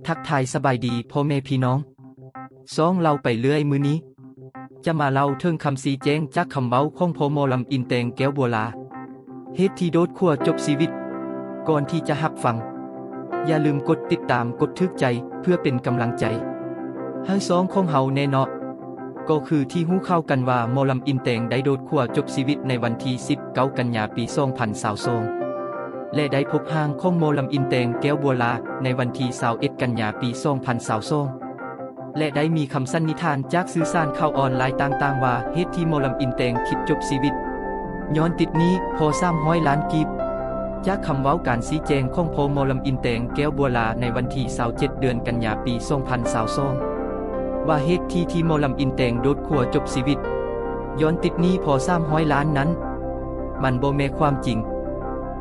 ทักทายสบายดีพ่อแม่พี่น้องเล่าไปเรื่อยมื้อนี้จะมาเล่าถึงคำชี้แจงจากคำเว้าของพ่อหมอลำอินแตงแก้วบัวลาเหตุที่โดดขั้วจบชีวิตก่อนที่จะรับฟังอย่าลืมกดติดตามกดทึกใจเพื่อเป็นกำลังใจให้สองของเฮาแน่เนาะก็คือที่ฮู้ข่าวกันว่าหมอลำอินแตงได้โดดขั้วจบชีวิตในวันที่19กันยายนปี2022และได้พบร่างของหมอลำอินแตงแก้วบัวลาในวันที่21กันยายนปี2022และได้มีคำสันนิษฐานจากสื่อสารข่าวออนไลน์ต่างๆว่าเหตุที่หมอลำอินแตงคิดจบชีวิตย้อนติดนี้พอ300 ล้านกีบจากคำเว้าการชี้แจงของพ่อหมอลำอินแตงแก้วบัวลาในวันที่27เดือนกันยายนปี2022ว่าเหตุที่หมอลำอินแตงโดดขั้วจบชีวิตย้อนติดนี้พอ300 ล้านนั้นมันบ่แม่นความจริง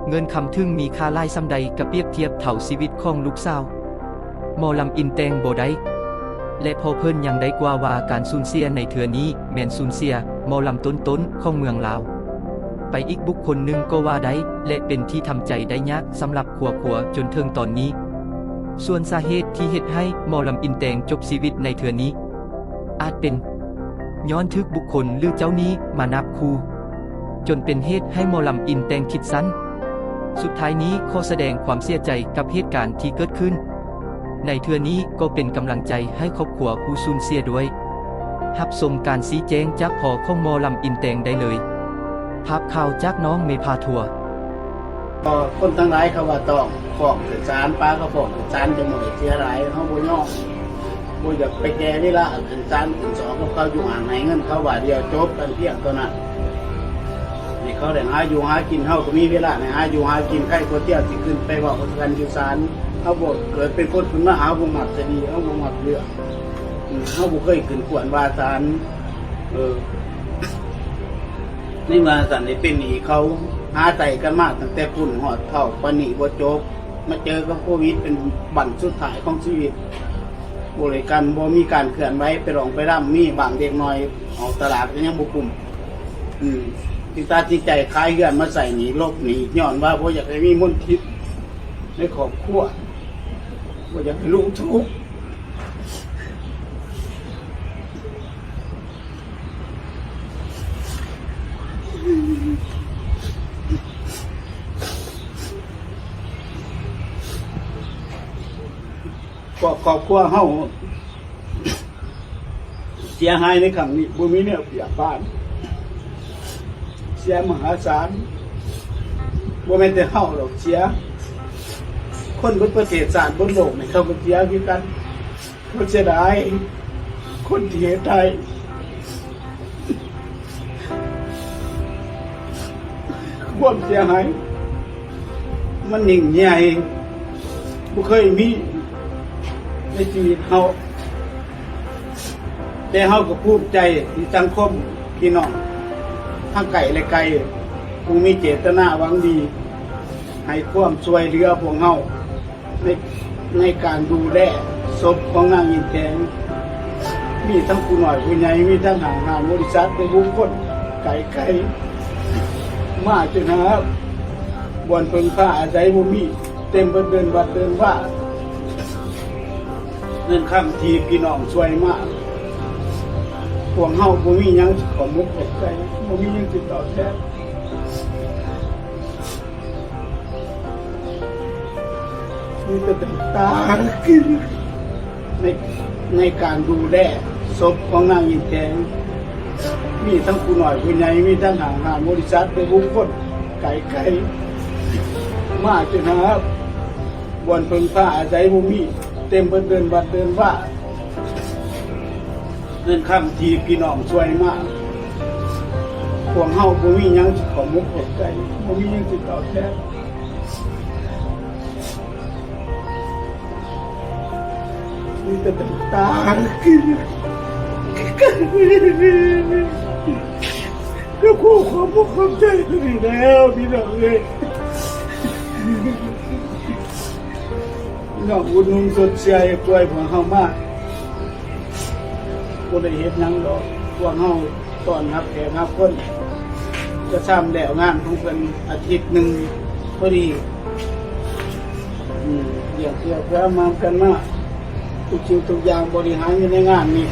เงินคำทึ่งมีค่าหลายส่ำใดก็เปรียบเทียบเท่าชีวิตของลูกสาวหมอลำอินแตงบ่ได้และพอเพิ่นยังได้กว่าว่าการสูญเสียในเทื่อนี้แม่นสูญเสียหมอลำต้นๆของเมืองลาวไปอีกบุคคลหนึ่งก็ว่าได้และเป็นที่ทำใจได้ยากสำหรับครอบครัวจนถึงตอนนี้ส่วนสาเหตุที่เฮ็ดให้หมอลำอินแตงจบชีวิตในเทื่อนี้อาจเป็นย้อนทึกบุคคลหรือเจ้านี้มานับคู่จนเป็นเหตุให้หมอลำอินแตงคิดสั้นสุดท้ายนี้ขอแสดงความเสียใจกับเหตุการณ์ที่เกิดขึ้นในเทื่อนี้ก็เป็นกำลังใจให้ครอบครัวผู้สูญเสียด้วยรับชมการชี้แจงจากพ่อของหมอลำอินแตงได้เลยภาพข่าวจากน้องเมพาทัวร์คนทั้งหลายเขาว่าต้องฟ้องถึงศาลป้าก็ฟ้องถึงศาลจะหมดเสียหลายเขาบ่ยอมบ่อยากไปแก้นี่ละถึงศาลถึงสองเขาอยู่ห่างให้เงินเขาว่าเดียวจบกันเพียงตัวนั้นนี่เขาได้หาอยู่หากินเฮาก็มีเวลาในหาอยู่หากินใครก็เที่ยวสิขึ้นไปเว้ากันอยู่ศาลเฮาบ่เกิดเป็นคนขึ้นมาหาบ่มักจะดีเฮาบ่มักเรื่องเฮาบ่เคยขึ้นขวนว่าศาลนี่มาสันนี่เป็นหนี้เขาหาใจกันมากตั้งแต่ปุ่นหอดเท่าปนีบ่จบมาเจอกับโควิดเป็นบั่นสุดท้ายของชีวิตบริการบ่มีการเคลื่อนไหวไปร้องไปร่ำมีบางเด็กน้อยออกตลาดก็ยังบ่กลุ่มที่ตาที่ใจคล้ายเฮือนมาใส่หนีโลกหนีย้อนว่าบ่อยากให้มีมลทิศในครอบครัวบ่อยากให้ลูกทุกข์ครอบครัวเฮาเสียหายในครั้งนี้บ่มีแนวเปรียบบ้านเสียมหาศาลบ่แม่นแต่เฮาหรอกเสียคนบนประเทศชาติบนโลกนี่เขาก็เสียคือกันเขาเสียดายคนที่เฮ็ดได้ความเสียหายมันยิ่งใหญ่บ่เคยมีในชีวิตเฮาแต่เฮาก็ภูมิใจที่สังคมพี่น้องทั้งไกลและไกลผู้มีเจตนาหวังดีให้ความช่วยเหลือพวกเฮาในการดูแลศพของนางอินแตงมีทั้งผู้น้อยผู้ใหญ่มีทั้งหางบริษัทเป็นบุคคลไกลๆมาจนหาบ่อนเพิ่งผ้าอาศัยบ่มีเต็มเดินวัดเดินว่าเงินคำทีพี่น้องช่วยมากพวกเฮาบ่มีหยังสิขอมุกขอบใจบ่มีหยังสิตอบแทนมีแต่ตาขึ้นในการดูแลศพของนางอินแตงมีทั้งผู้น้อยผู้ใหญ่มีทั้งหางบริษัทเป็นบุคคลไกลๆมาจนหาบ่อนเพิ่งผ้าอาศัยบ่มีเต็มเดินวัดเดินว่าเงินคำทีพี่น้องช่วยมากพวกเฮาบ่มีหยังสิขอมุกขอบใจบ่มีหยังสิตอบแทนมีแต่ตาขึ้นก็ขอความมุกขอบใจตัวนี้แล้วพี่น้องเอ้ยน้องอุดหนุนสดใจช่วยพวกเฮามากบ่ได้เฮ็ดหยังดอกพวกเฮาต้อนรับแขกรับคนจะซ้ำแล้วงานของเพิ่นอาทิตย์หนึ่งพอดี เดี๋ยวเกี่ยวกับมากันมาทุกสิ่งทุกอย่างบริหารอยู่ในงานนี้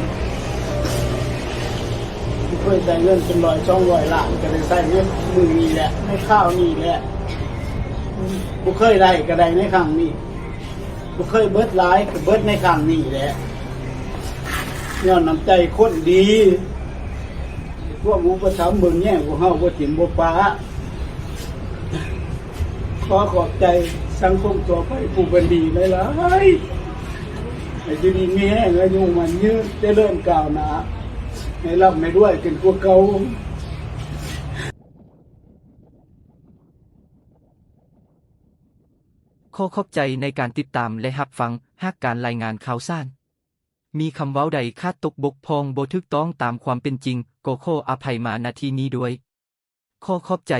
เคยได้เงินเป็น100-200 ล้านก็ได้ใส่ในมือนี้แหละในข้าวนี่แหละบ่เคยได้ก็ได้ในครั้งนี้บ่เคยเบิดหลายก็เบิดในครั้งนี้แหละย้อนน้ำใจคนดีพวกหมูประถมเบิ่งแย่งพวกเฮาบ่ถิ่มบ่ปาขอขอบใจสังคมต่อไปผู้เป็นดีหลายๆให้อยู่ดีมีแห้งอายุมันยืนเจริญก้าวหน้าให้ร่ำให้รวยเป็นกว่าเก่า ขอขอบใจในการติดตามและรับฟังหากการรายงานข่าวสารมีคำเว้าใดคาดตกบกพร่องบ่ถูกต้องตามความเป็นจริงก็ขออภัยมาณที่นี้ด้วยขอขอบใจ